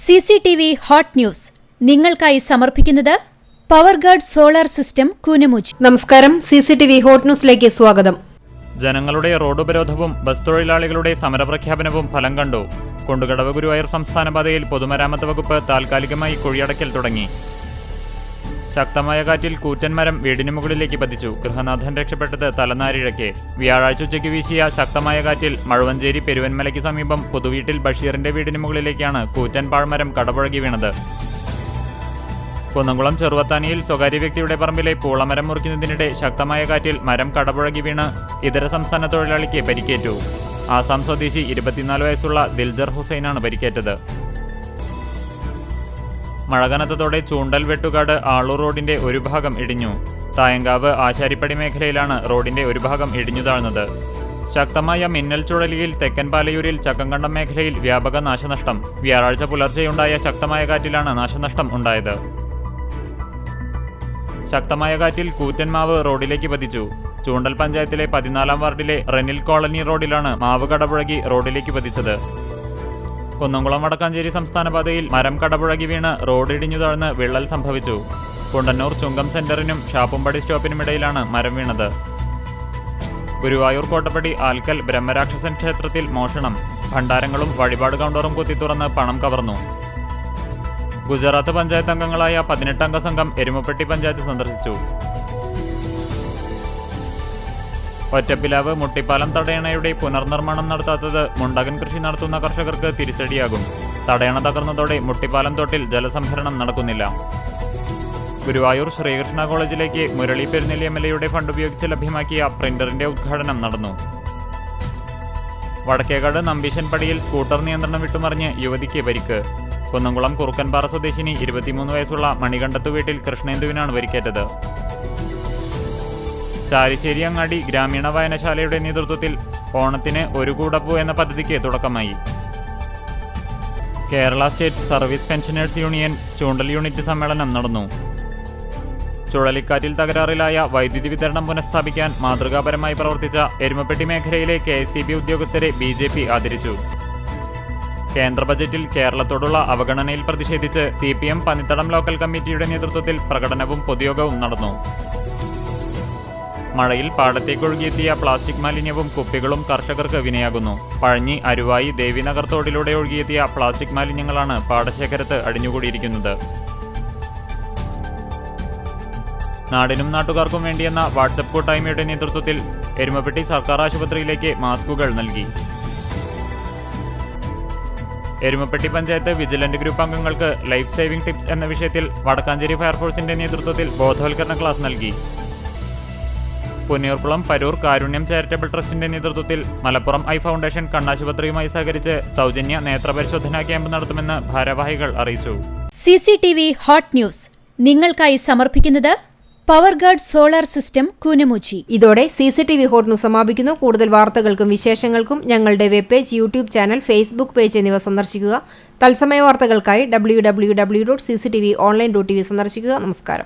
CCTV hot news നിങ്ങൾക്കായി സമർപ്പിക്കുന്നത് Powerguard solar system Koonamuchi. നമസ്കാരം, CCTV ഹോട്ട് ന്യൂസിലേക്ക് സ്വാഗതം. ജനങ്ങളുടെ റോഡ് ഉപരോധവും ബസ് തൊഴിലാളികളുടെ സമരപ്രഖ്യാപനവും ഫലം കണ്ടു. കുണ്ടുകടവ് ഗുരുവായൂർ സംസ്ഥാന പാതയിൽ പൊതുമരാമത്ത് വകുപ്പ് താൽക്കാലികമായി കുഴിയടക്കൽ തുടങ്ങി. ശക്തമായ കാറ്റിൽ കൂറ്റൻ മരം വീടിനു മുകളിലേക്ക് പതിച്ചു. ഗൃഹനാഥൻ രക്ഷപ്പെട്ടത് തലനാരിഴയ്ക്ക്. വ്യാഴാഴ്ച ഉച്ചയ്ക്ക് വീശിയ ശക്തമായ കാറ്റിൽ മഴുവഞ്ചേരി പെരുവൻമലയ്ക്ക് സമീപം പുതുവീട്ടിൽ ബഷീറിന്റെ വീടിനു മുകളിലേക്കാണ് കൂറ്റൻ പാഴ്മരം കടപുഴകി വീണത്. കുന്നംകുളം ചെറുവത്താനിയിൽ സ്വകാര്യ വ്യക്തിയുടെ പറമ്പിലെ പൂളമരം മുറിക്കുന്നതിനിടെ ശക്തമായ കാറ്റിൽ മരം കടപുഴകി വീണ് ഇതര സംസ്ഥാന തൊഴിലാളിക്ക് പരിക്കേറ്റു. ആസാം സ്വദേശി 24 വയസ്സുള്ള ദിൽജർ ഹുസൈനാണ് പരിക്കേറ്റത്. മഴ കനത്തതോടെ ചൂണ്ടൽ വെട്ടുകാട് ആളൂർ റോഡിന്റെ ഒരു ഭാഗം ഇടിഞ്ഞു. തായങ്കാവ് ആശാരിപ്പടി മേഖലയിലാണ് റോഡിന്റെ ഒരു ഭാഗം ഇടിഞ്ഞു താഴ്ന്നത്. ശക്തമായ മിന്നൽ ചുഴലിയിൽ തെക്കൻ പാലയൂരിൽ ചക്കങ്കണ്ടം മേഖലയിൽ വ്യാപക നാശനഷ്ടം. വ്യാഴാഴ്ച പുലർച്ചെയുണ്ടായ ശക്തമായ കാറ്റിലാണ് നാശനഷ്ടം ഉണ്ടായത്. ശക്തമായ കാറ്റിൽ കൂറ്റൻ മാവ് റോഡിലേക്ക് പതിച്ചു. ചൂണ്ടൽ പഞ്ചായത്തിലെ 14-ാം വാർഡിലെ റെനിൽ കോളനി റോഡിലാണ് മാവ് കടപുഴകി റോഡിലേക്ക് പതിച്ചത്. കുന്നംകുളം വടക്കാഞ്ചേരി സംസ്ഥാന പാതയിൽ മരം കടപുഴകി വീണ് റോഡ് ഇടിഞ്ഞു താഴ്ന്ന് വിള്ളൽ സംഭവിച്ചു. കുണ്ടന്നൂർ ചുങ്കം സെന്ററിനും ഷാപ്പുംപടി സ്റ്റോപ്പിനുമിടയിലാണ് മരം വീണത്. ഗുരുവായൂർ കോട്ടപ്പടി ആൽക്കൽ ബ്രഹ്മരാക്ഷസൻ ക്ഷേത്രത്തിൽ മോഷണം. ഭണ്ഡാരങ്ങളും വഴിപാട് കൗണ്ടറും കുത്തിത്തുറന്ന് പണം കവർന്നു. ഗുജറാത്ത് പഞ്ചായത്ത് അംഗങ്ങളായ 18-അംഗ സംഘം എരുമപ്പെട്ടി പഞ്ചായത്ത് സന്ദർശിച്ചു. ഒറ്റപ്പിലാവ് മുട്ടിപ്പാലം തടയണയുടെ പുനർനിർമ്മാണം നടത്താത്തത് മുണ്ടകൻ കൃഷി നടത്തുന്ന കർഷകർക്ക് തിരിച്ചടിയാകും. തടയണ തകർന്നതോടെ മുട്ടിപ്പാലം തോട്ടിൽ ജലസംഭരണം നടക്കുന്നില്ല. ഗുരുവായൂർ ശ്രീകൃഷ്ണ കോളേജിലേക്ക് മുരളി പെരുന്നെല്ലി MLA ഫണ്ട് ഉപയോഗിച്ച് ലഭ്യമാക്കിയ പ്രിന്ററിന്റെ ഉദ്ഘാടനം നടന്നു. വടക്കേകാട് നമ്പീശൻപടിയിൽ സ്കൂട്ടർ നിയന്ത്രണം വിട്ടുമറിഞ്ഞ് യുവതിക്ക് പരിക്ക്. കുന്നംകുളം കുറുക്കൻപാറ സ്വദേശിനി 23 വയസ്സുള്ള മണികണ്ഠത്തു വീട്ടിൽ കൃഷ്ണേന്ദുവിനാണ് പരിക്കേറ്റത്. ചാരിശ്ശേരി അങ്ങാടി ഗ്രാമീണ വായനശാലയുടെ നേതൃത്വത്തിൽ ഓണത്തിന് ഒരു കൂടപ്പൂ എന്ന പദ്ധതിക്ക് തുടക്കമായി. Kerala state service pensioners union Choondal unit സമ്മേളനം നടന്നു. ചുഴലിക്കാറ്റിൽ തകരാറിലായ വൈദ്യുതി വിതരണം പുനഃസ്ഥാപിക്കാൻ മാതൃകാപരമായി പ്രവർത്തിച്ച എരുമപ്പെട്ടി മേഖലയിലെ KSEB ഉദ്യോഗസ്ഥരെ BJP ആദരിച്ചു. കേന്ദ്ര ബജറ്റിൽ കേരളത്തോടുള്ള അവഗണനയിൽ പ്രതിഷേധിച്ച് CPM പന്നിത്തടം ലോക്കൽ കമ്മിറ്റിയുടെ നേതൃത്വത്തിൽ പ്രകടനവും പൊതുയോഗവും നടന്നു. മഴയിൽ പാടത്തേക്കൊഴുകിയെത്തിയ പ്ലാസ്റ്റിക് മാലിന്യവും കുപ്പികളും കർഷകർക്ക് വിനയാകുന്നു. പഴഞ്ഞി, അരുവായി, ദേവിനഗർ തോടിലൂടെ ഒഴുകിയെത്തിയ പ്ലാസ്റ്റിക് മാലിന്യങ്ങളാണ് പാടശേഖരത്ത് അടിഞ്ഞുകൂടിയിരിക്കുന്നത്. നാടിനും നാട്ടുകാർക്കും വേണ്ടിയെന്ന വാട്സപ്പ് കൂട്ടായ്മയുടെ നേതൃത്വത്തിൽ എരുമപ്പെട്ടി സർക്കാർ ആശുപത്രിയിലേക്ക് മാസ്കുകൾ നൽകി. എരുമപ്പെട്ടി പഞ്ചായത്ത് വിജിലന്റ് ഗ്രൂപ്പ് അംഗങ്ങൾക്ക് ലൈഫ് സേവിംഗ് ടിപ്സ് എന്ന വിഷയത്തിൽ വടക്കാഞ്ചേരി ഫയർഫോഴ്സിന്റെ നേതൃത്വത്തിൽ ബോധവൽക്കരണ ക്ലാസ് നൽകി. പുന്നയൂർക്കുളം പരൂർ കാരുണ്യം ചാരിറ്റബിൾ ട്രസ്റ്റിന്റെ നേതൃത്വത്തിൽ മലപ്പുറം ഐ ഫൗണ്ടേഷൻ കണ്ണാശുപത്രിയുമായി സഹകരിച്ച് സൗജന്യ നേത്രപരിശോധനാ ക്യാമ്പ് നടത്തുമെന്ന് ഭാരവാഹികൾ അറിയിച്ചു. CCTV ഹോട്ട് ന്യൂസ് നിങ്ങൾക്കായി സമർപ്പിക്കുന്നത് പവർഗാർഡ് സോളാർ സിസ്റ്റം കൂനമുച്ചി. ഇതോടെ CCTV ഹോട്ട് ന്യൂസ് സമാപിക്കുന്നു. കൂടുതൽ വാർത്തകൾക്കും വിശേഷങ്ങൾക്കും ഞങ്ങളുടെ web page, YouTube channel, Facebook page എന്നിവ സന്ദർശിക്കുക. തത്സമയ വാർത്തകൾക്കായി www.cctv.online.tv സന്ദർശിക്കുക. നമസ്കാരം.